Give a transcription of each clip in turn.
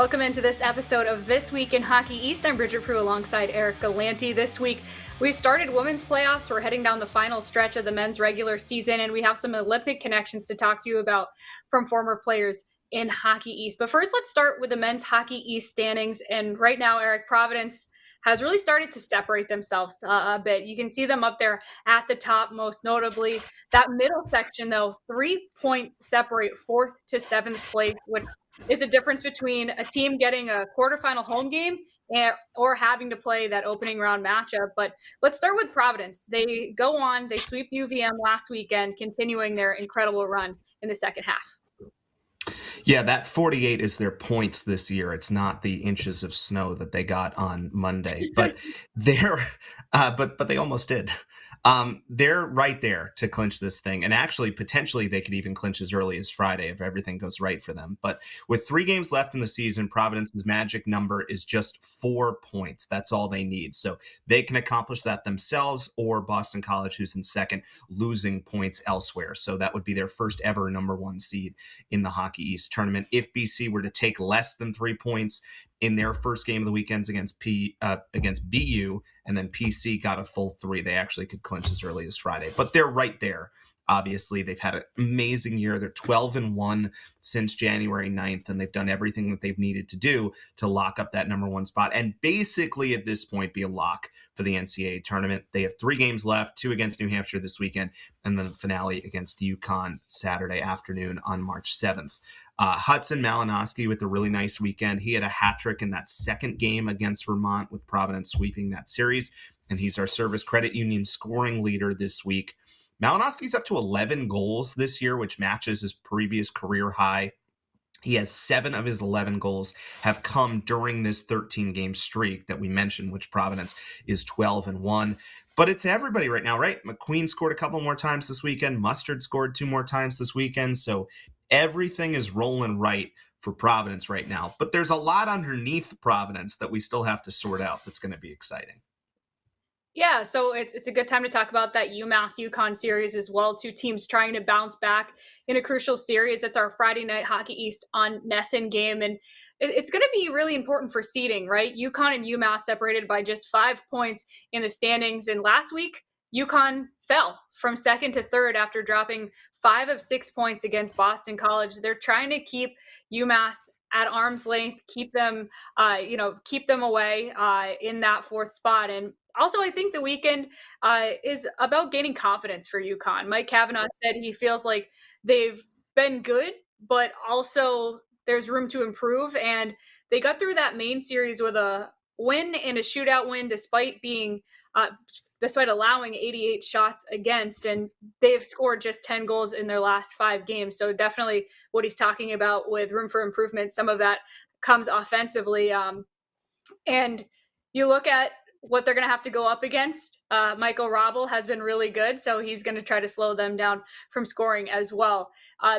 Welcome into this episode of This Week in Hockey East. I'm Bridgette Prue alongside Eric Galanti. This week, we started women's playoffs. We're heading down the final stretch of the men's regular season, and we have some Olympic connections to talk to you about from former players in Hockey East. But first, let's start with the men's Hockey East standings. And right now, Eric, Providence has really started to separate themselves a bit. You can see them up there at the top, most notably. That middle section, though, 3 points separate 4th to 7th place, which is a difference between a team getting a quarterfinal home game or having to play that opening round matchup. But let's start with Providence. They go on, they sweep UVM last weekend, continuing their incredible run in the second half. Yeah, that 48 is their points this year. It's not the inches of snow that they got on Monday, but but they almost did. They're right there to clinch this thing, and actually, potentially, they could even clinch as early as Friday if everything goes right for them. But with 3 games left in the season, Providence's magic number is just 4 points. That's all they need, so they can accomplish that themselves, or Boston College, who's in second, losing points elsewhere. So that would be their first ever number 1 seed in the Hockey East tournament. If BC were to take less than 3 points in their first game of the weekends against BU, and then PC got a full 3, they actually could clinch as early as Friday. But they're right there. Obviously, they've had an amazing year. They're 12-1 since January 9th, and they've done everything that they've needed to do to lock up that number 1 spot and basically at this point be a lock for the NCAA tournament. They have 3 games left, 2 against New Hampshire this weekend, and then the finale against UConn Saturday afternoon on March 7th. Hudson Malinowski with a really nice weekend. He had a hat trick in that second game against Vermont with Providence sweeping that series, and he's our Service Credit Union scoring leader this week. Malinowski's up to 11 goals this year, which matches his previous career high. He has 7 of his 11 goals have come during this 13-game streak that we mentioned, which Providence is 12-1. But it's everybody right now, right? McQueen scored a couple more times this weekend. Mustard scored 2 more times this weekend. So everything is rolling right for Providence right now. But there's a lot underneath Providence that we still have to sort out that's going to be exciting. Yeah, so it's a good time to talk about that UMass UConn series as well. 2 teams trying to bounce back in a crucial series. It's our Friday night Hockey East on Nesson game, and it's going to be really important for seeding, right? UConn and UMass separated by just 5 points in the standings, and last week UConn fell from second to third after dropping 5 of 6 points against Boston College. They're trying to keep UMass at arm's length, keep them away in that 4th spot. And also, I think the weekend is about gaining confidence for UConn. Mike Kavanaugh said he feels like they've been good, but also there's room to improve. And they got through that main series with a win and a shootout win, despite allowing 88 shots against, and they've scored just 10 goals in their last 5 games. So definitely what he's talking about with room for improvement, some of that comes offensively. And you look at what they're going to have to go up against. Michael Robel has been really good, so he's going to try to slow them down from scoring as well.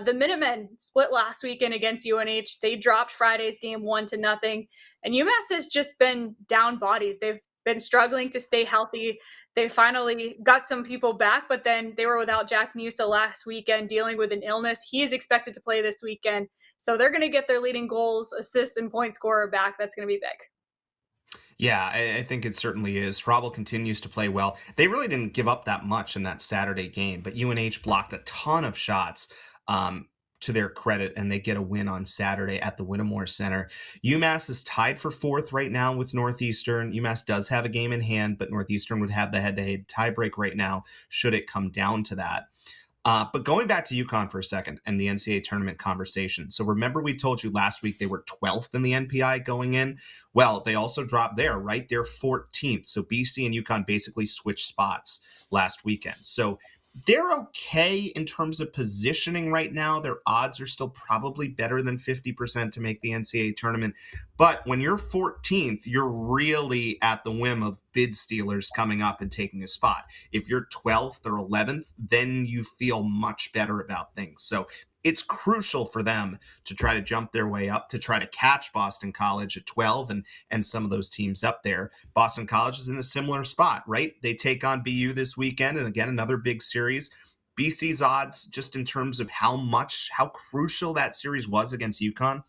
The Minutemen split last weekend against UNH. They dropped Friday's game 1-0, and UMass has just been down bodies. They've been struggling to stay healthy. They finally got some people back, but then they were without Jack Musa last weekend, dealing with an illness. He is expected to play this weekend, so they're going to get their leading goals, assists, and point scorer back. That's going to be big. Yeah, I think it certainly is. Frobel continues to play well. They really didn't give up that much in that Saturday game, but UNH blocked a ton of shots to their credit, and they get a win on Saturday at the Whittemore Center. UMass is tied for 4th right now with Northeastern. UMass does have a game in hand, but Northeastern would have the head-to-head tiebreak right now should it come down to that. But going back to UConn for a second and the NCAA tournament conversation. So remember we told you last week they were 12th in the NPI going in? Well, they also dropped there, right? They're 14th. So BC and UConn basically switched spots last weekend. So they're okay in terms of positioning right now. Their odds are still probably better than 50% to make the NCAA tournament. But when you're 14th, you're really at the whim of bid stealers coming up and taking a spot. If you're 12th or 11th, then you feel much better about things. So it's crucial for them to try to jump their way up, to try to catch Boston College at 12 and some of those teams up there. Boston College is in a similar spot, right? They take on BU this weekend, and again, another big series. BC's odds, just in terms of how crucial that series was against UConn,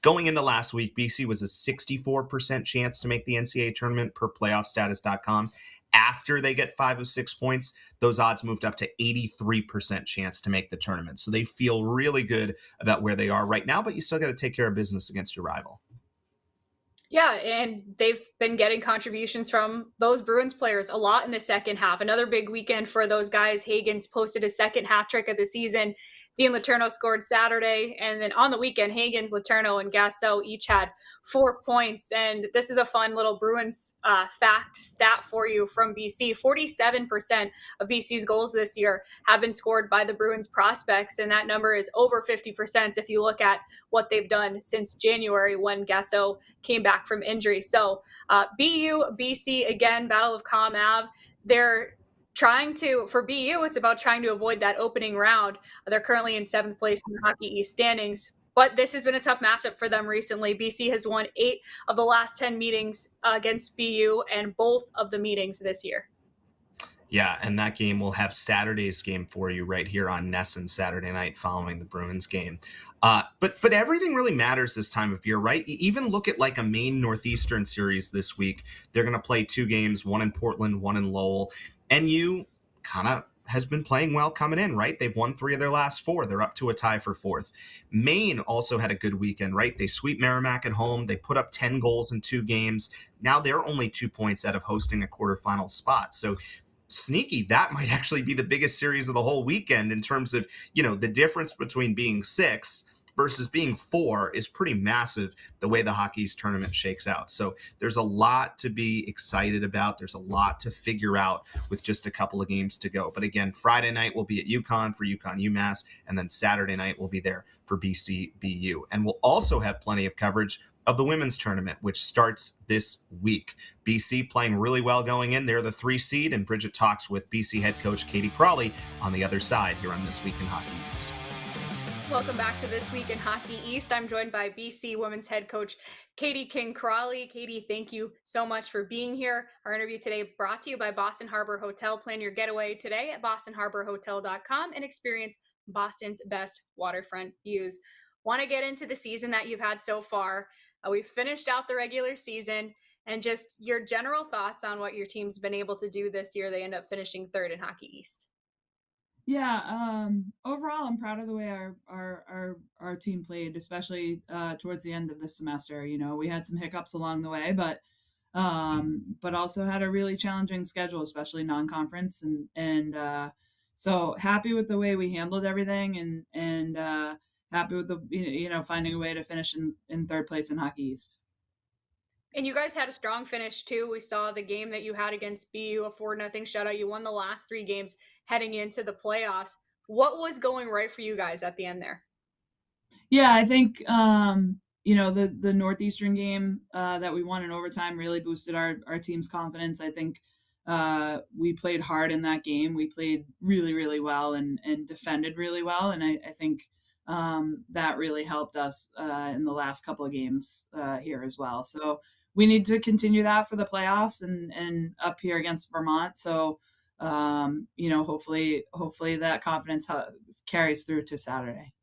Going into last week, BC was a 64% chance to make the NCAA tournament per playoffstatus.com. After they get 5 of 6 points, those odds moved up to 83% chance to make the tournament. So they feel really good about where they are right now, but you still got to take care of business against your rival. Yeah, and they've been getting contributions from those Bruins players a lot in the second half. Another big weekend for those guys. Hagens posted his second hat trick of the season. Dean Letourneau scored Saturday. And then on the weekend, Hagens, Letourneau, and Gasso each had 4 points. And this is a fun little Bruins fact stat for you from BC. 47% of BC's goals this year have been scored by the Bruins prospects. And that number is over 50% if you look at what they've done since January when Gasso came back from injury. So BU, BC, again, Battle of Comm Ave. They're trying to, for BU, it's about trying to avoid that opening round. They're currently in 7th place in the Hockey East standings. But this has been a tough matchup for them recently. BC has won 8 of the last 10 meetings against BU and both of the meetings this year. Yeah, and that game will have Saturday's game for you right here on NESN Saturday night following the Bruins game. But everything really matters this time of year, right? You even look at like a Maine Northeastern series this week. They're going to play 2 games, one in Portland, one in Lowell. And you kind of has been playing well coming in, right? They've won 3 of their last 4. They're up to a tie for 4th. Maine also had a good weekend, right? They sweep Merrimack at home. They put up 10 goals in 2 games. Now they're only 2 points out of hosting a quarterfinal spot. So sneaky, that might actually be the biggest series of the whole weekend in terms of, the difference between being 6 versus being 4 is pretty massive the way the Hockey East tournament shakes out. So there's a lot to be excited about. There's a lot to figure out with just a couple of games to go. But again, Friday night we'll be at UConn for UConn UMass, and then Saturday night we'll be there for BC BU. And we'll also have plenty of coverage of the women's tournament, which starts this week. BC playing really well going in. They're the 3 seed, and Bridgette talks with BC head coach Katie Crowley on the other side here on This Week in Hockey East. Welcome back to This Week in Hockey East. I'm joined by BC women's head coach Katie Crowley. Katie, thank you so much for being here. Our interview today brought to you by Boston Harbor Hotel. Plan your getaway today at bostonharborhotel.com and experience Boston's best waterfront views. Want to get into the season that you've had so far? We've finished out the regular season, and just your general thoughts on what your team's been able to do this year. They end up finishing 3rd in Hockey East. Yeah, overall, I'm proud of the way our team played, especially towards the end of this semester. We had some hiccups along the way, but also had a really challenging schedule, especially non-conference, and so happy with the way we handled everything, and happy with the finding a way to finish in 3rd place in Hockey East. And you guys had a strong finish too. We saw the game that you had against BU, a 4-0 shutout. You won the last 3 games heading into the playoffs. What was going right for you guys at the end there? Yeah, I think the Northeastern game that we won in overtime really boosted our team's confidence. I think we played hard in that game. We played really, really well and defended really well, and I think that really helped us in the last couple of games here as well. So we need to continue that for the playoffs and up here against Vermont. So hopefully that confidence carries through to Saturday.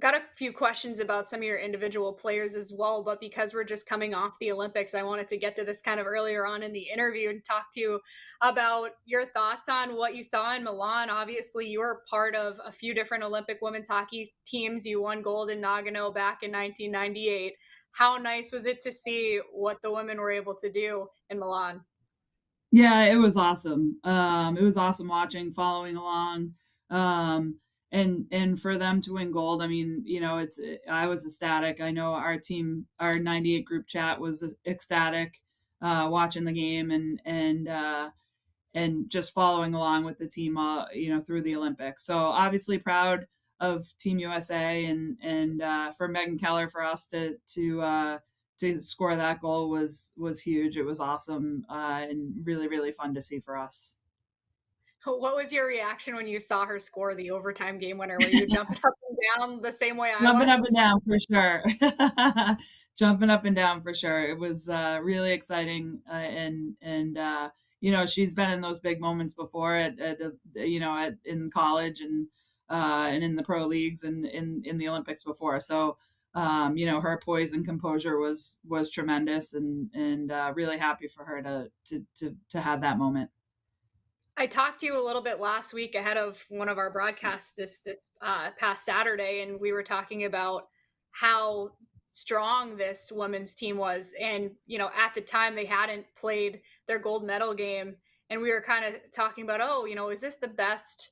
Got a few questions about some of your individual players as well, but because we're just coming off the Olympics, I wanted to get to this kind of earlier on in the interview and talk to you about your thoughts on what you saw in Milan. Obviously, you were part of a few different Olympic women's hockey teams. You won gold in Nagano back in 1998. How nice was it to see what the women were able to do in Milan? Yeah, it was awesome. It was awesome watching, following along. And for them to win gold, I mean, I was ecstatic. I know our team, our 98 group chat was ecstatic watching the game and just following along with the team, through the Olympics. So obviously proud of Team USA and for Megan Keller, for us to score that goal was huge. It was awesome and really, really fun to see for us. What was your reaction when you saw her score the overtime game winner? Were you jumping up and down the same way I Jumping up was? and down for sure. Jumping up and down for sure. It was really exciting, and she's been in those big moments before in college and in the pro leagues and in the Olympics before. So her poise and composure was tremendous, and really happy for her to have that moment. I talked to you a little bit last week ahead of one of our broadcasts this past Saturday, and we were talking about how strong this women's team was. And at the time they hadn't played their gold medal game, and we were kind of talking about, oh, is this the best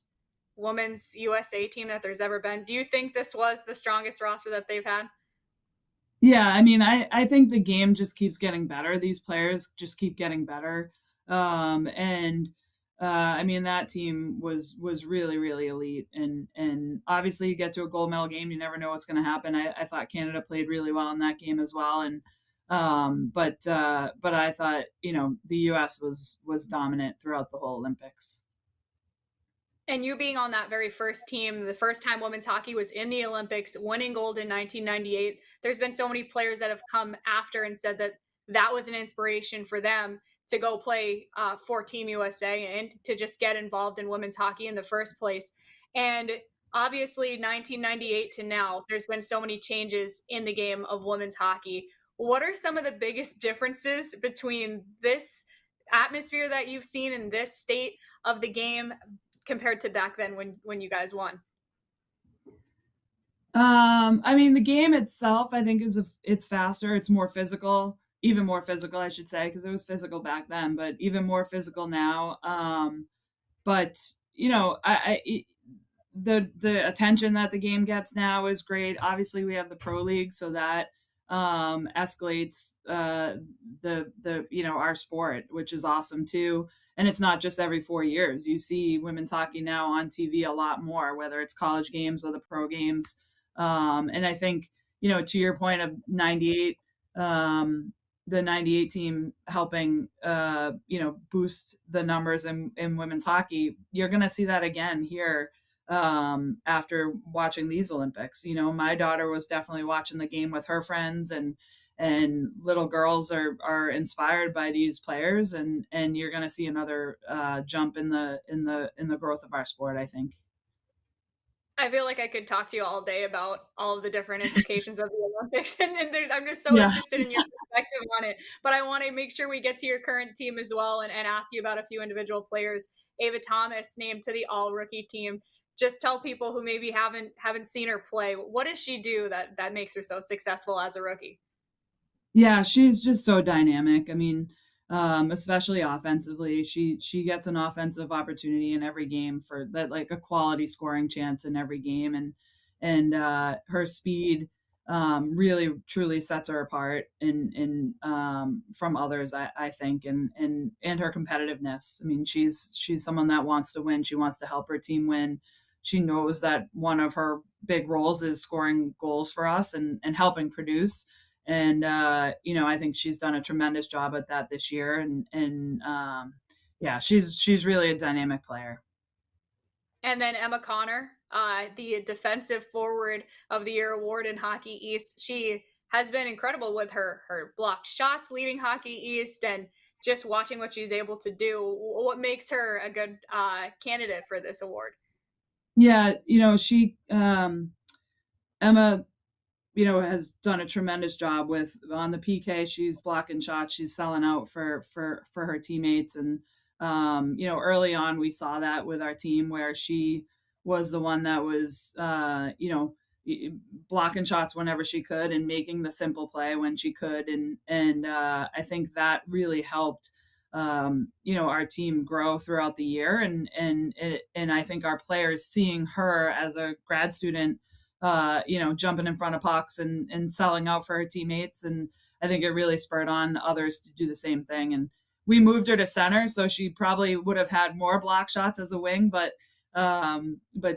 women's USA team that there's ever been? Do you think this was the strongest roster that they've had? Yeah, I mean, I think the game just keeps getting better. These players just keep getting better, and I mean that team was really really elite, and obviously you get to a gold medal game, you never know what's going to happen. I thought Canada played really well in that game as well, and but I thought the U.S. was dominant throughout the whole Olympics. And you being on that very first team, the first time women's hockey was in the Olympics, winning gold in 1998, there's been so many players that have come after and said that that was an inspiration for them to go play for Team USA and to just get involved in women's hockey in the first place. And obviously, 1998 to now, there's been so many changes in the game of women's hockey. What are some of the biggest differences between this atmosphere that you've seen in this state of the game compared to back then when you guys won? I mean, the game itself, I think, it's faster. It's more physical, even more physical, I should say, because it was physical back then, but even more physical now. But the attention that the game gets now is great. Obviously, we have the pro league, so that escalates the our sport, which is awesome too. And it's not just every 4 years. You see women's hockey now on TV a lot more, whether it's college games or the pro games. And I think to your point of '98. The 98 team helping boost the numbers in women's hockey, you're going to see that again here after watching these Olympics. My daughter was definitely watching the game with her friends, and little girls are inspired by these players, and you're going to see another jump in the growth of our sport, I think. I feel like I could talk to you all day about all of the different implications of the Olympics, and I'm just so Yeah. interested in your perspective on it. But I want to make sure we get to your current team as well, and ask you about a few individual players. Ava Thomas named to the All Rookie team. Just tell people who maybe haven't seen her play, what does she do that makes her so successful as a rookie? Yeah, she's just so dynamic. I mean, especially offensively, she gets an offensive opportunity in every game for that, like a quality scoring chance in every game, and her speed really truly sets her apart in from others. I think, and her competitiveness. I mean, she's someone that wants to win. She wants to help her team win. She knows that one of her big roles is scoring goals for us and helping produce, and I think she's done a tremendous job at that this year, and yeah, she's really a dynamic player. And then Emma Connor, the Defensive Forward of the Year award in Hockey East. She has been incredible with her blocked shots leading Hockey East, and just watching what she's able to do. What makes her a good candidate for this award? Yeah, she Emma has done a tremendous job with on the PK. She's blocking shots. She's selling out for her teammates. And, early on, we saw that with our team where she was the one that was, blocking shots whenever she could and making the simple play when she could. And I think that really helped, our team grow throughout the year. And I think our players seeing her as a grad student, jumping in front of pucks and selling out for her teammates. And I think it really spurred on others to do the same thing. And we moved her to center, so she probably would have had more block shots as a wing, but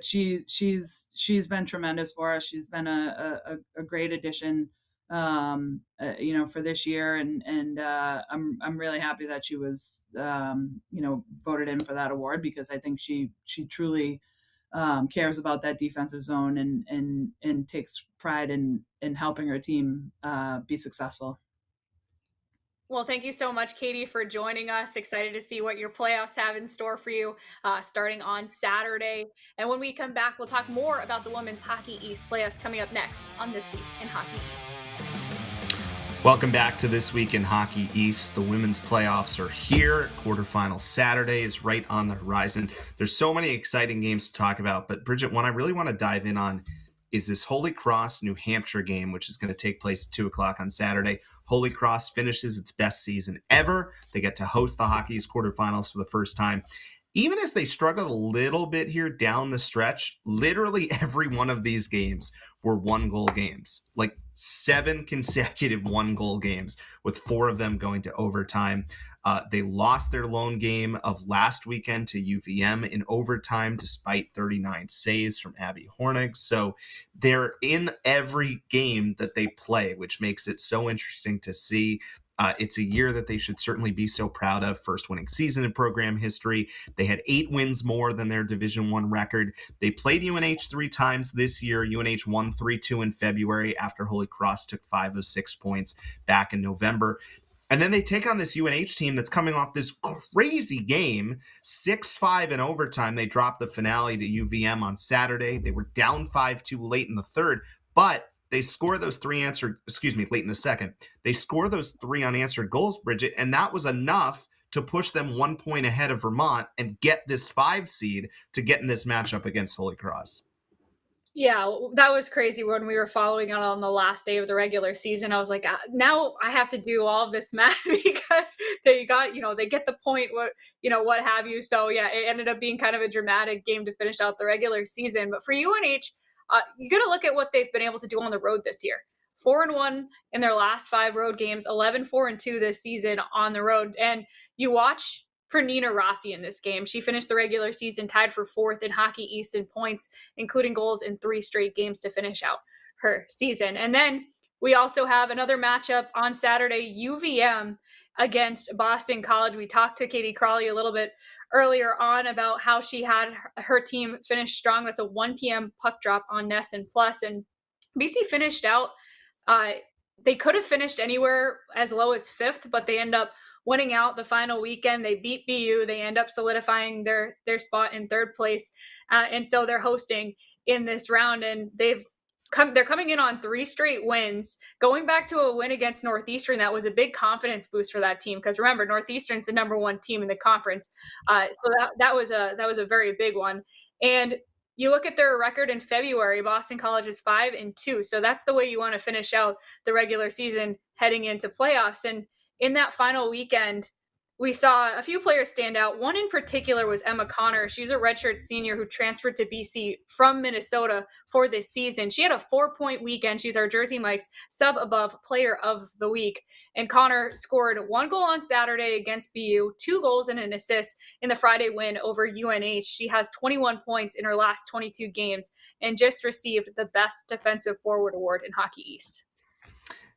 she's been tremendous for us. She's been a great addition, for this year, and I'm really happy that she was, voted in for that award, because I think she truly cares about that defensive zone, and takes pride in helping her team be successful. Well, thank you so much, Katie, for joining us. Excited to see what your playoffs have in store for you starting on Saturday. And when we come back, we'll talk more about the Women's Hockey East playoffs coming up next on This Week in Hockey East. Welcome back to This Week in Hockey East. The women's playoffs are here. Quarterfinal Saturday is right on the horizon. There's so many exciting games to talk about, but Bridgette, one I really want to dive in on is this Holy Cross, New Hampshire game, which is going to take place at 2 o'clock on Saturday. Holy Cross finishes its best season ever. They get to host the Hockey East quarterfinals for the first time. Even as they struggled a little bit here down the stretch, literally every one of these games were 1-goal games, like 7 consecutive 1-goal games, with 4 of them going to overtime. They lost their lone game of last weekend to UVM in overtime, despite 39 saves from Abby Hornig. So they're in every game that they play, which makes it so interesting to see. It's a year that they should certainly be so proud of. First winning season in program history. They had 8 wins more than their Division I record. They played UNH 3 times this year. UNH won 3-2 in February after Holy Cross took 5 of 6 points back in November. And then they take on this UNH team that's coming off this crazy game, 6-5 in overtime. They dropped the finale to UVM on Saturday. They were down 5-2 late in the third, but they score those late in the second. They score those 3 unanswered goals, Bridgette, and that was enough to push them 1 point ahead of Vermont and get this 5 seed to get in this matchup against Holy Cross. Yeah, that was crazy when we were following it on the last day of the regular season. I was like, now I have to do all of this math because they got, they get the point, what have you. So yeah, it ended up being kind of a dramatic game to finish out the regular season. But for UNH, you got to look at what they've been able to do on the road this year. 4-1 in their last 5 road games, 11-4-2 this season on the road. And you watch for Nina Rossi in this game. She finished the regular season tied for 4th in Hockey East in points, including goals in 3 straight games to finish out her season. And then we also have another matchup on Saturday, UVM against Boston College. We talked to Katie Crowley a little bit earlier on about how she had her team finish strong. That's a 1 p.m. puck drop on NESN Plus. And BC finished out. They could have finished anywhere as low as 5th, but they end up winning out the final weekend. They beat BU. They end up solidifying their spot in 3rd place. And so they're hosting in this round, and they're coming in on 3 straight wins, going back to a win against Northeastern. That was a big confidence boost for that team, because remember, Northeastern's the number 1 team in the conference. So that was a very big one. And you look at their record in February, Boston College is 5-2. So that's the way you want to finish out the regular season heading into playoffs. And in that final weekend, we saw a few players stand out. One in particular was Emma Connor. She's a redshirt senior who transferred to BC from Minnesota for this season. She had a 4-point weekend. She's our Jersey Mike's sub above player of the week. And Connor scored 1 goal on Saturday against BU, 2 goals and an assist in the Friday win over UNH. She has 21 points in her last 22 games and just received the Best Defensive Forward Award in Hockey East.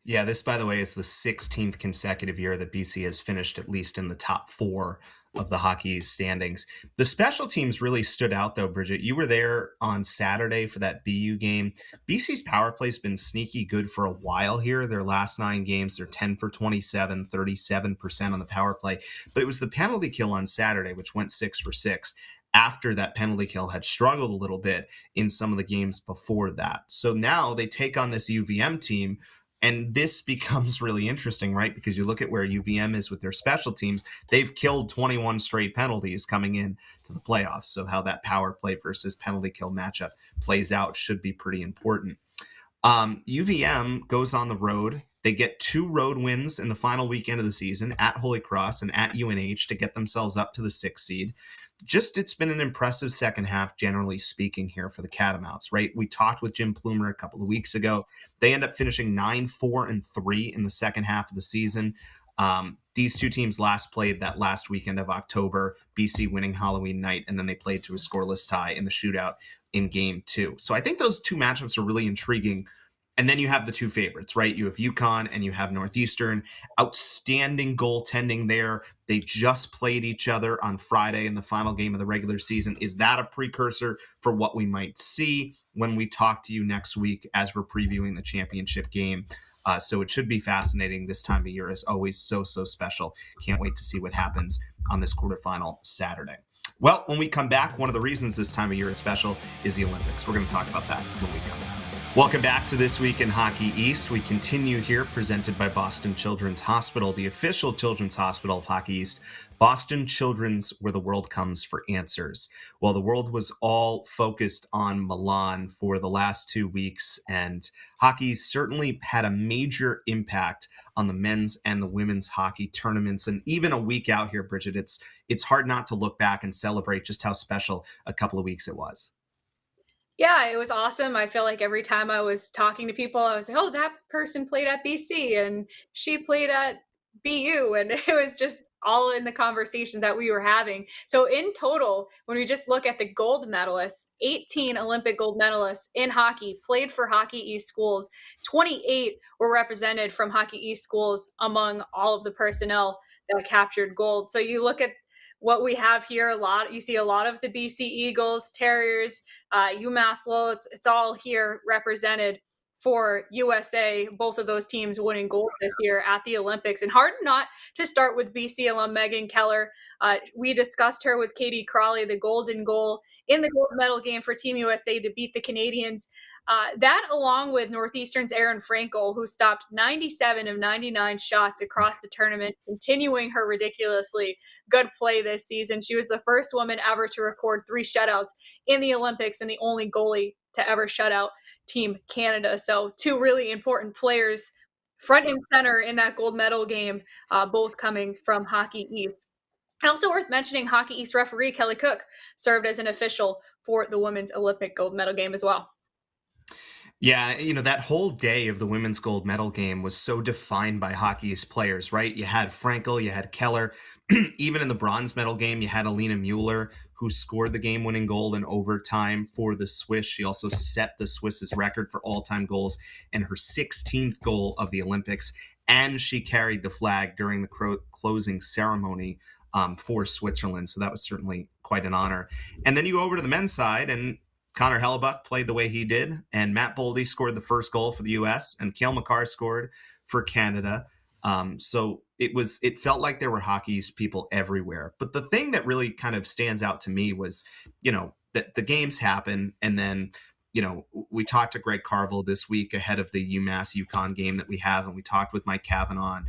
Yeah, this, by the way, is the 16th consecutive year that BC has finished at least in the top 4 of the Hockey East standings. The special teams really stood out, though, Bridgette. You were there on Saturday for that BU game. BC's power play's been sneaky good for a while here. Their last 9 games, they're 10 for 27, 37% on the power play. But it was the penalty kill on Saturday, which went 6 for 6. After that penalty kill had struggled a little bit in some of the games before that. So now they take on this UVM team. And this becomes really interesting, right? Because you look at where UVM is with their special teams, they've killed 21 straight penalties coming in to the playoffs. So how that power play versus penalty kill matchup plays out should be pretty important. UVM goes on the road. They get 2 road wins in the final weekend of the season at Holy Cross and at UNH to get themselves up to the 6th seed. It's been an impressive second half, generally speaking, here for the Catamounts, right? We talked with Jim Plumer a couple of weeks ago. They end up finishing 9-4-3 in the second half of the season. These 2 teams last played that last weekend of October, BC winning Halloween night, and then they played to a scoreless tie in the shootout in game 2. So I think those 2 matchups are really intriguing. And then you have the 2 favorites, right? You have UConn and you have Northeastern. Outstanding goaltending there. They just played each other on Friday in the final game of the regular season. Is that a precursor for what we might see when we talk to you next week as we're previewing the championship game So it should be fascinating. This time of year is always so special. Can't wait to see what happens on this quarterfinal Saturday. Well, when we come back, one of the reasons this time of year is special is the Olympics. We're going to talk about that when we come back. Welcome back to This Week in Hockey East. We continue here, presented by Boston Children's Hospital, the official children's hospital of Hockey East. Boston Children's, where the world comes for answers. Well, the world was all focused on Milan for the last 2 weeks, and hockey certainly had a major impact on the men's and the women's hockey tournaments. And even a week out here, Bridgette, it's hard not to look back and celebrate just how special a couple of weeks it was. Yeah, it was awesome. I feel like every time I was talking to people, I was like, "Oh, that person played at BC and she played at BU." And it was just all in the conversation that we were having. So in total, when we just look at the gold medalists, 18 Olympic gold medalists in hockey played for Hockey East schools. 28 were represented from Hockey East schools among all of the personnel that captured gold. So you look at what we have here, you see a lot of the BC Eagles, Terriers, UMass Lowell. It's all here represented for USA, both of those teams winning gold this year at the Olympics. And hard not to start with BC alum Megan Keller. We discussed her with Katie Crowley, the golden goal in the gold medal game for Team USA to beat the Canadians. That, along with Northeastern's Erin Frankel, who stopped 97 of 99 shots across the tournament, continuing her ridiculously good play this season. She was the first woman ever to record 3 shutouts in the Olympics and the only goalie to ever shut out Team Canada. So 2 really important players front and center in that gold medal game, both coming from Hockey East. And also worth mentioning, Hockey East referee Kelly Cook served as an official for the women's Olympic gold medal game as well. Yeah, that whole day of the women's gold medal game was so defined by Hockey East players, right? You had Frankel, you had Keller. Even in the bronze medal game, you had Alina Mueller, who scored the game-winning goal in overtime for the Swiss. She also set the Swiss's record for all-time goals and her 16th goal of the Olympics. And she carried the flag during the closing ceremony for Switzerland. So that was certainly quite an honor. And then you go over to the men's side, and Connor Hellebuck played the way he did, and Matt Boldy scored the first goal for the U.S., and Cale Makar scored for Canada. So it felt like there were Hockey East people everywhere. But the thing that really kind of stands out to me was, that the games happen, and then, we talked to Greg Carville this week ahead of the UMass UConn game that we have, and we talked with Mike Kavanaugh.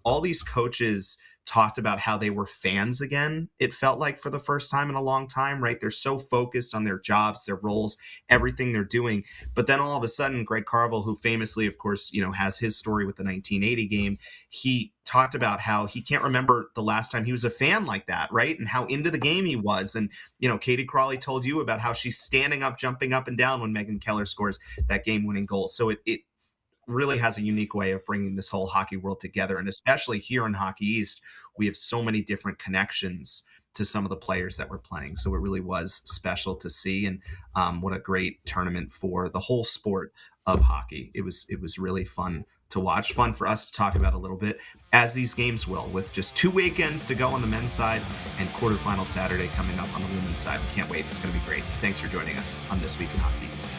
All these coaches talked about how they were fans again. It felt like for the first time in a long time, right? They're so focused on their jobs, their roles, everything they're doing. But then all of a sudden, Greg Carville, who famously, of course, has his story with the 1980 game, he talked about how he can't remember the last time he was a fan like that, right? And how into the game he was. And, Katie Crowley told you about how she's standing up, jumping up and down when Megan Keller scores that game-winning goal. So it really has a unique way of bringing this whole hockey world together. And especially here in Hockey East, we have so many different connections to some of the players that were playing. So it really was special to see. And what a great tournament for the whole sport of hockey. It was really fun to watch, fun for us to talk about a little bit, as these games will, with just 2 weekends to go on the men's side and quarterfinal Saturday coming up on the women's side. We can't wait. It's going to be great. Thanks for joining us on This Week in Hockey East.